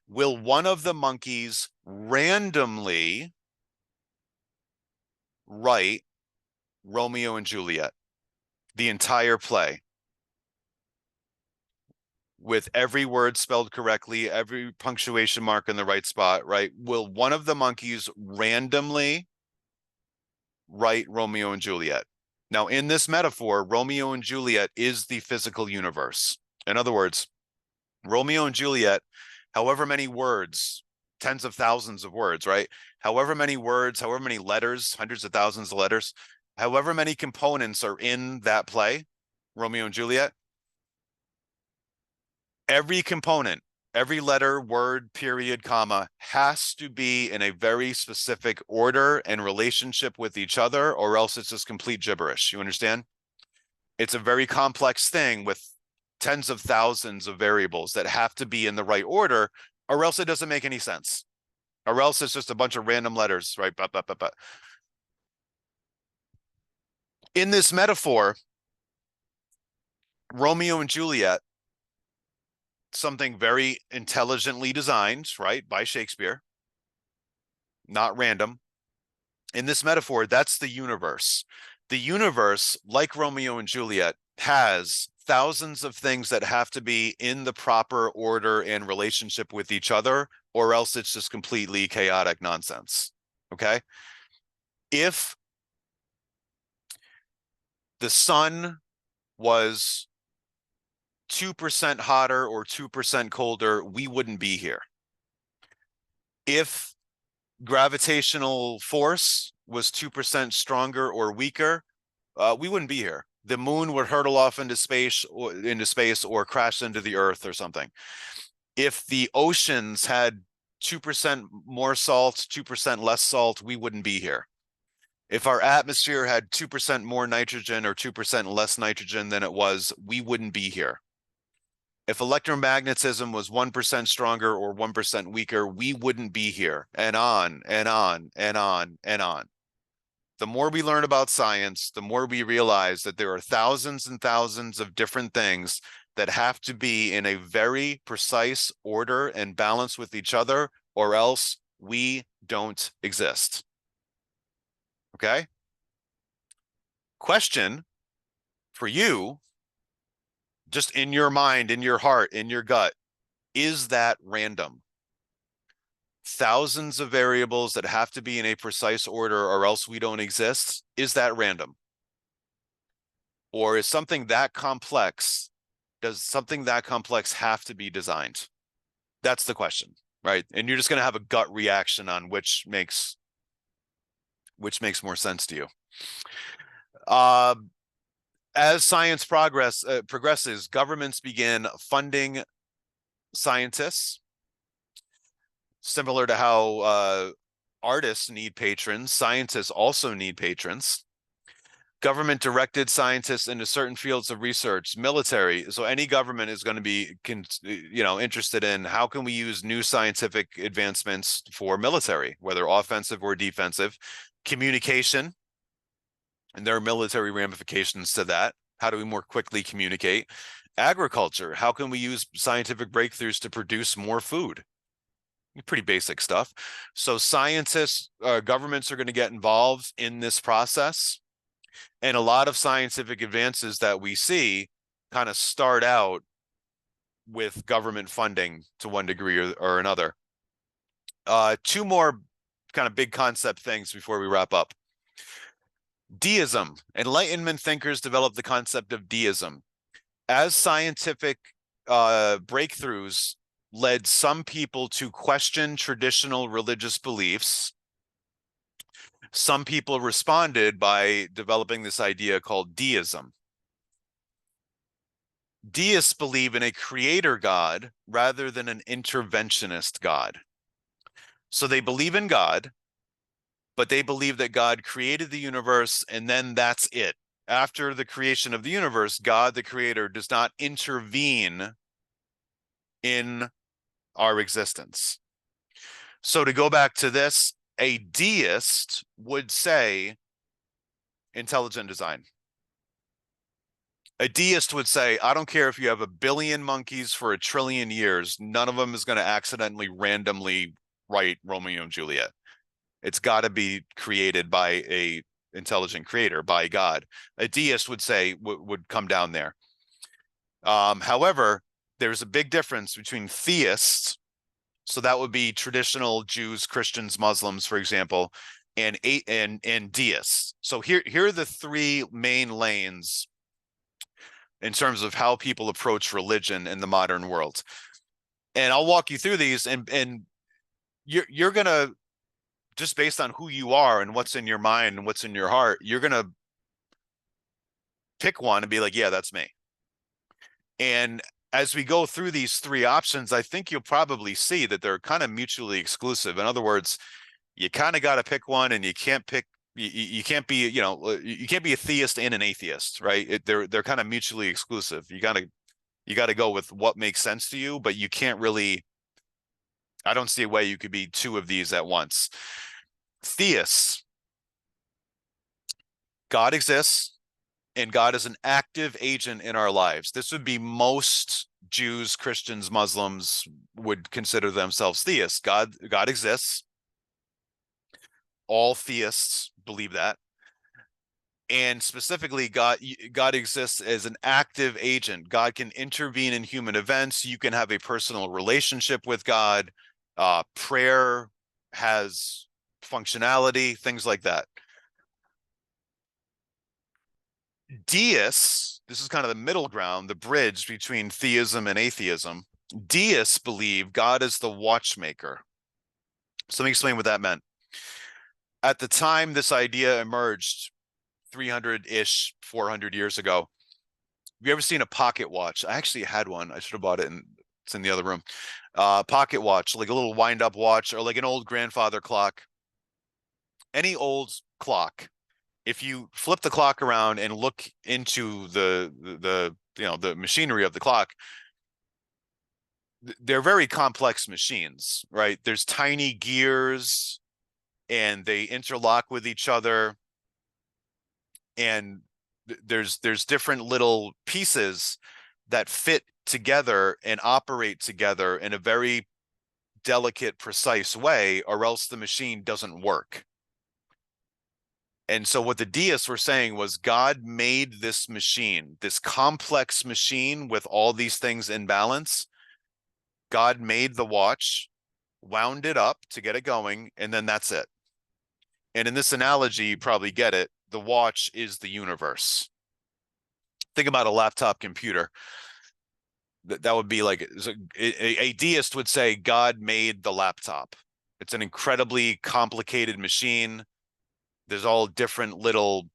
Will one of the monkeys randomly write Romeo and Juliet, the entire play, with every word spelled correctly, every punctuation mark in the right spot, right? Will one of the monkeys randomly write Romeo and Juliet? Now, in this metaphor, Romeo and Juliet is the physical universe. In other words, Romeo and Juliet, however many words, tens of thousands of words, right? However many words, however many letters, hundreds of thousands of letters, however many components are in that play, Romeo and Juliet, every component, every letter, word, period, comma, has to be in a very specific order and relationship with each other, or else it's just complete gibberish. You understand? It's a very complex thing with tens of thousands of variables that have to be in the right order, or else it doesn't make any sense. Or else it's just a bunch of random letters, right? In this metaphor, Romeo and Juliet, something very intelligently designed, right, by Shakespeare, not random. In this metaphor, that's the universe. The universe, like Romeo and Juliet, has thousands of things that have to be in the proper order and relationship with each other, or else it's just completely chaotic nonsense. Okay? If the sun was 2% hotter or 2% colder, we wouldn't be here. If gravitational force was 2% stronger or weaker, we wouldn't be here. The moon would hurtle off into space or crash into the earth or something. If the oceans had 2% more salt, 2% less salt, we wouldn't be here. If our atmosphere had 2% more nitrogen or 2% less nitrogen than it was, we wouldn't be here. If electromagnetism was 1% stronger or 1% weaker, we wouldn't be here, and on and on and on and on. The more we learn about science, the more we realize that there are thousands and thousands of different things that have to be in a very precise order and balance with each other, or else we don't exist. Okay? Question for you, just in your mind, in your heart, in your gut, is that random? Thousands of variables that have to be in a precise order or else we don't exist. Is that random? Or is something that complex, does something that complex have to be designed? That's the question, right? And you're just going to have a gut reaction on which makes more sense to you. As science progresses, governments begin funding scientists. Similar to how artists need patrons, scientists also need patrons. Government directed scientists into certain fields of research, military. So any government is going to be, interested in how can we use new scientific advancements for military, whether offensive or defensive. Communication, and there are military ramifications to that. How do we more quickly communicate? Agriculture, how can we use scientific breakthroughs to produce more food? Pretty basic stuff. So scientists, governments are going to get involved in this process. And a lot of scientific advances that we see kind of start out with government funding to one degree or another. Two more kind of big concept things before we wrap up. Deism. Enlightenment thinkers developed the concept of deism. As scientific breakthroughs led some people to question traditional religious beliefs, some people responded by developing this idea called deism. Deists believe in a creator God rather than an interventionist God. So they believe in God, but they believe that God created the universe and then that's it. After the creation of the universe, God, the creator, does not intervene in our existence. So to go back to this, a deist would say intelligent design. A deist would say, I don't care if you have 1 billion monkeys for 1 trillion years, none of them is going to accidentally randomly write Romeo and Juliet. It's got to be created by a intelligent creator, by God. A deist would say, would come down there. However, there's a big difference between theists, so that would be traditional Jews, Christians, Muslims, for example, and deists. So here are the three main lanes in terms of how people approach religion in the modern world. And I'll walk you through these, and you're gonna, just based on who you are and what's in your mind and what's in your heart, you're gonna pick one and be like, yeah, that's me. And as we go through these three options, I think you'll probably see that they're kind of mutually exclusive. In other words, you kind of got to pick one, and you can't pick. You can't be, you can't be a theist and an atheist, right? They're kind of mutually exclusive. You got to go with what makes sense to you, but you can't really. I don't see a way you could be two of these at once. Theists, God exists, and God is an active agent in our lives. This would be most Jews, Christians, Muslims would consider themselves theists. God exists. All theists believe that. And specifically, God exists as an active agent. God can intervene in human events. You can have a personal relationship with God. Prayer has functionality, things like that. Deists, this is kind of the middle ground, the bridge between theism and atheism. Deists believe God is the watchmaker. So let me explain what that meant. At the time this idea emerged, 300-ish, 400 years ago, have you ever seen a pocket watch? I actually had one. I should have bought it, and it's in the other room. Pocket watch, like a little wind-up watch, or like an old grandfather clock. Any old clock, if you flip the clock around and look into the machinery of the clock, they're very complex machines, right? There's tiny gears and they interlock with each other, and there's different little pieces that fit together and operate together in a very delicate, precise way, or else the machine doesn't work. And so what the deists were saying was God made this machine, this complex machine with all these things in balance. God made the watch, wound it up to get it going, and then that's it. And in this analogy, you probably get it. The watch is the universe. Think about a laptop computer. That would be like a deist would say God made the laptop. It's an incredibly complicated machine. There's all different little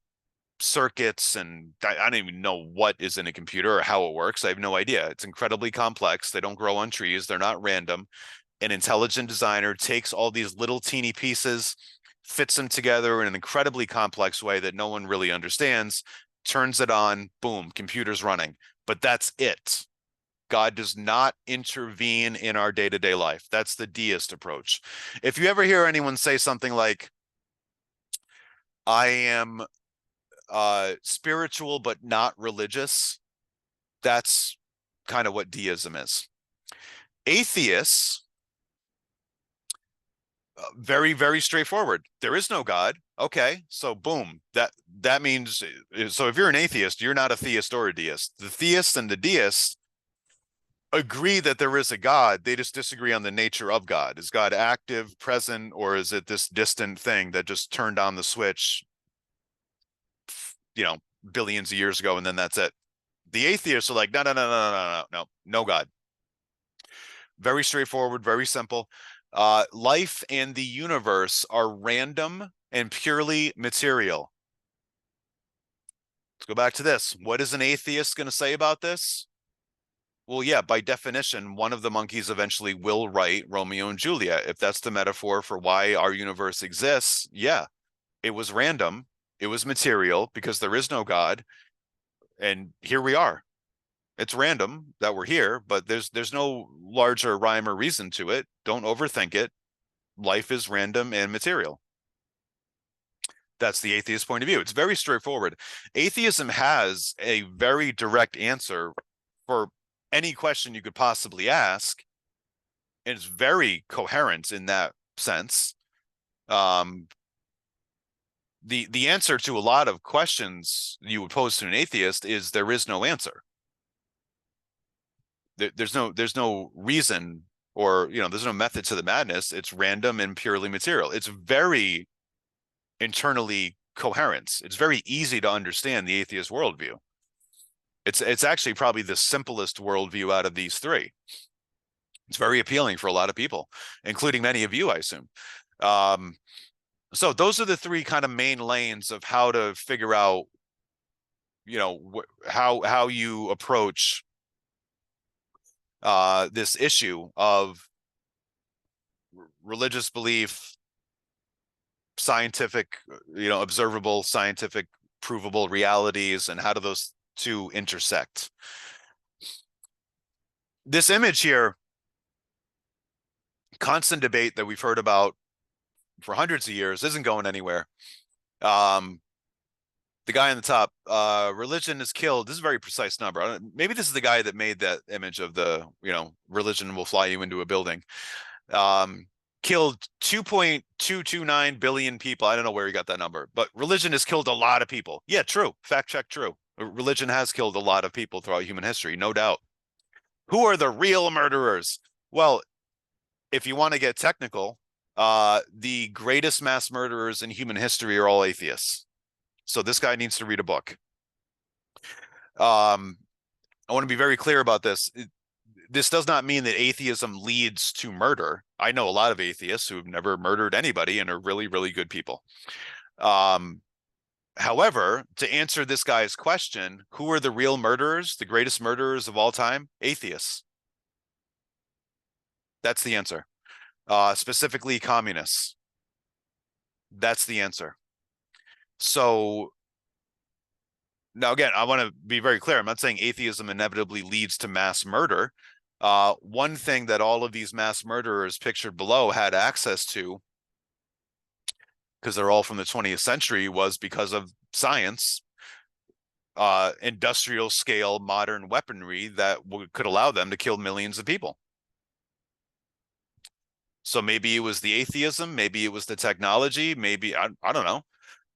circuits, and I don't even know what is in a computer or how it works. I have no idea. It's incredibly complex. They don't grow on trees. They're not random. An intelligent designer takes all these little teeny pieces, fits them together in an incredibly complex way that no one really understands, turns it on, boom, computer's running. But that's it. God does not intervene in our day-to-day life. That's the deist approach. If you ever hear anyone say something like, I am spiritual but not religious, that's kind of what deism is. Atheists, very, very straightforward. There is no God. Okay, so boom, that means, so if you're an atheist, you're not a theist or a deist. The theists and the deists agree that there is a God. They just disagree on the nature of God. Is God active, present, or is it this distant thing that just turned on the switch, billions of years ago, and then that's it? The atheists are like, no, no, no, no, no, no, no, no God. Very straightforward, very simple. Life and the universe are random and purely material. Let's go back to this. What is an atheist going to say about this? Well, yeah, by definition, one of the monkeys eventually will write Romeo and Juliet. If that's the metaphor for why our universe exists, yeah, it was random. It was material because there is no God. And here we are. It's random that we're here, but there's no larger rhyme or reason to it. Don't overthink it. Life is random and material. That's the atheist point of view. It's very straightforward. Atheism has a very direct answer for any question you could possibly ask, and it's very coherent in that sense. The answer to a lot of questions you would pose to an atheist is there is no answer. There's no reason, or there's no method to the madness. It's random and purely material. It's very internally coherent. It's very easy to understand the atheist worldview. It's actually probably the simplest worldview out of these three. It's very appealing for a lot of people, including many of you, I assume. So those are the three kind of main lanes of how to figure out, how you approach this issue of religious belief, scientific, observable, scientific, provable realities, and how do those two intersect. This image here, constant debate that we've heard about for hundreds of years, isn't going anywhere. The guy on the top, religion has killed, this is a very precise number. Maybe this is the guy that made that image of the, religion will fly you into a building. Killed 2.229 billion people. I don't know where he got that number, but religion has killed a lot of people. Yeah, true. Fact check, true. Religion has killed a lot of people throughout human history, no doubt. Who are the real murderers? Well, if you want to get technical, the greatest mass murderers in human history are all atheists. So this guy needs to read a book. Um, I want to be very clear about this. This does not mean that atheism leads to murder. I know a lot of atheists who've never murdered anybody and are really, really good people. Um, However, to answer this guy's question, who are the real murderers, the greatest murderers of all time? Atheists. That's the answer. Specifically communists. That's the answer. So now, again, I want to be very clear. I'm not saying atheism inevitably leads to mass murder. One thing that all of these mass murderers pictured below had access to, because they're all from the 20th century, was because of science, industrial scale modern weaponry that could allow them to kill millions of people. So maybe it was the atheism, maybe it was the technology, maybe I don't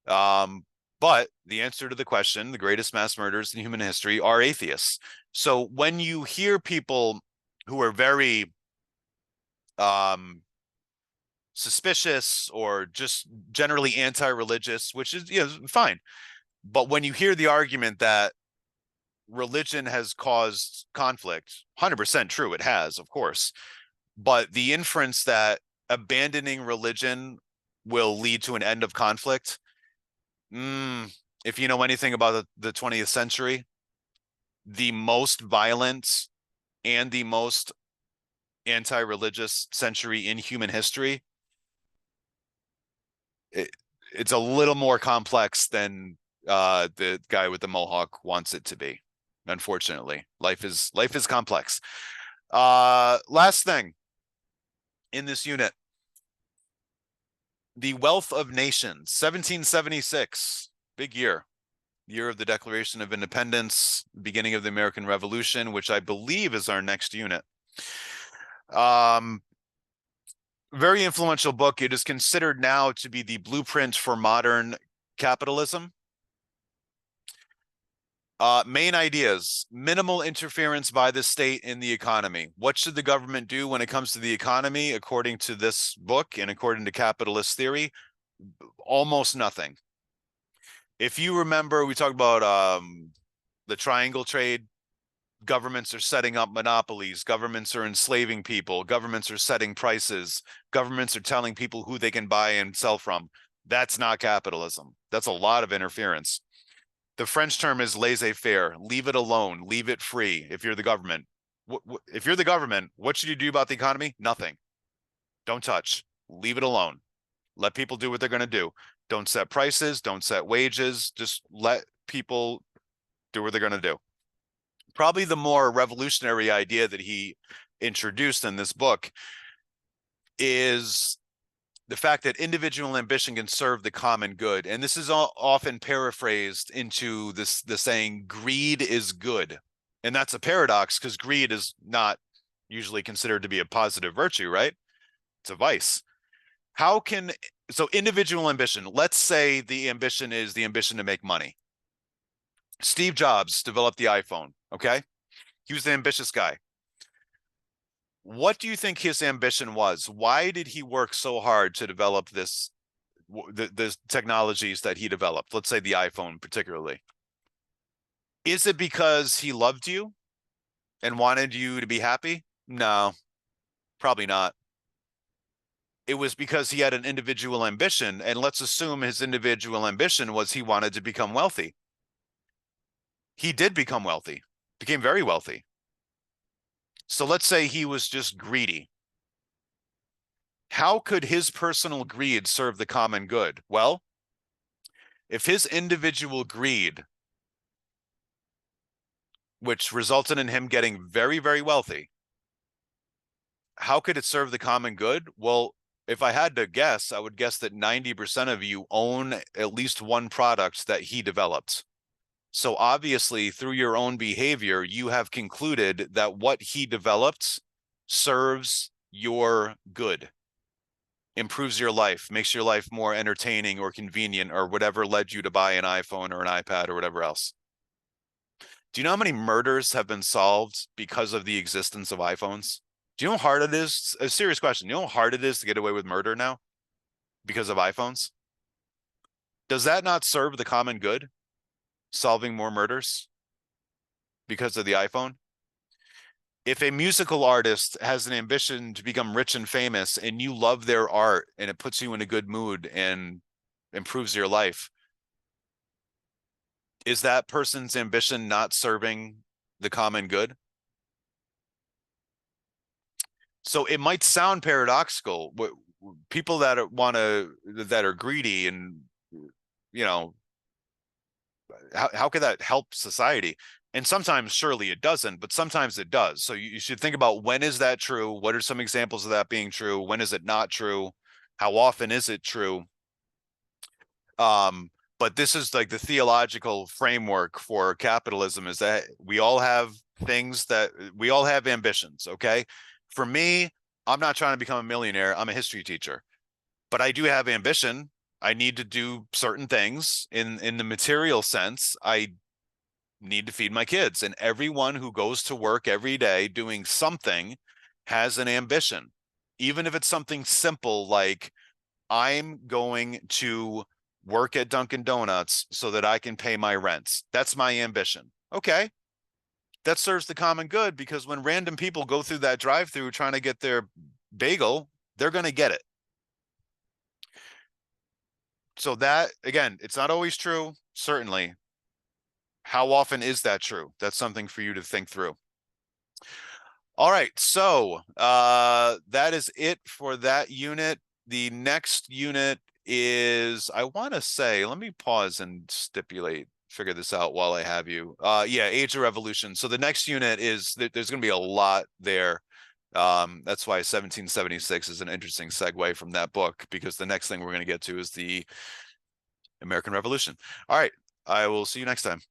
know. But the answer to the question, the greatest mass murders in human history are atheists. So when you hear people who are very suspicious or just generally anti-religious, which is fine. But when you hear the argument that religion has caused conflict, 100% true, it has, of course. But the inference that abandoning religion will lead to an end of conflict, if you know anything about the 20th century, the most violent and the most anti-religious century in human history, it's a little more complex than the guy with the mohawk wants it to be. Unfortunately, life is complex. Last thing in this unit, the Wealth of Nations, 1776, big year of the Declaration of Independence, beginning of the American Revolution, which I believe is our next unit. Very influential book. It is considered now to be the blueprint for modern capitalism. Main ideas: minimal interference by the state in the economy. What should the government do when it comes to the economy, according to this book and according to capitalist theory? Almost nothing. If you remember, we talked about the triangle trade. Governments are setting up monopolies. Governments are enslaving people. Governments are setting prices. Governments are telling people who they can buy and sell from. That's not capitalism. That's a lot of interference. The French term is laissez-faire. Leave it alone. Leave it free. If you're the government, if you're the government, what should you do about the economy? Nothing. Don't touch. Leave it alone. Let people do what they're going to do. Don't set prices. Don't set wages. Just let people do what they're going to do. Probably the more revolutionary idea that he introduced in this book is the fact that individual ambition can serve the common good. And this is often paraphrased into the saying, greed is good. And that's a paradox, because greed is not usually considered to be a positive virtue, right? It's a vice. So individual ambition, let's say the ambition is the ambition to make money. Steve Jobs developed the iPhone, okay? He was an ambitious guy. What do you think his ambition was? Why did he work so hard to develop the technologies that he developed? Let's say the iPhone particularly. Is it because he loved you and wanted you to be happy? No, probably not. It was because he had an individual ambition, and let's assume his individual ambition was he wanted to become wealthy. He did become wealthy, became very wealthy. So let's say he was just greedy. How could his personal greed serve the common good? Well, if his individual greed, which resulted in him getting very, very wealthy, how could it serve the common good? Well, if I had to guess, I would guess that 90% of you own at least one product that he developed. So obviously, through your own behavior, you have concluded that what he developed serves your good, improves your life, makes your life more entertaining or convenient, or whatever led you to buy an iPhone or an iPad or whatever else. Do you know how many murders have been solved because of the existence of iPhones? Do you know how hard it is? A serious question. You know how hard it is to get away with murder now because of iPhones? Does that not serve the common good, solving more murders? because of the iPhone. If a musical artist has an ambition to become rich and famous and you love their art and it puts you in a good mood and improves your life, is that person's ambition not serving the common good? So it might sound paradoxical. People that that are greedy and, you know, how could that help society? And sometimes surely it doesn't, but sometimes it does. So you should think about, when is that true? What are some examples of that being true? When is it not true? How often is it true? But this is like the theological framework for capitalism, is that we all have we all have ambitions. Okay. For me, I'm not trying to become a millionaire. I'm a history teacher, but I do have ambition. I need to do certain things in the material sense. I need to feed my kids, and everyone who goes to work every day doing something has an ambition, even if it's something simple like, I'm going to work at Dunkin' Donuts so that I can pay my rents. That's my ambition. Okay. That serves the common good, because when random people go through that drive-through trying to get their bagel, they're going to get it. So that, again, it's not always true, certainly. How often is that true? That's something for you to think through. All right, so that is it for that unit. The next unit is, I want to say, let me pause and figure this out while I have you. Yeah, Age of Revolution. So the next unit is, there's going to be a lot there. That's why 1776 is an interesting segue from that book, because the next thing we're going to get to is the American Revolution. All right, I will see you next time.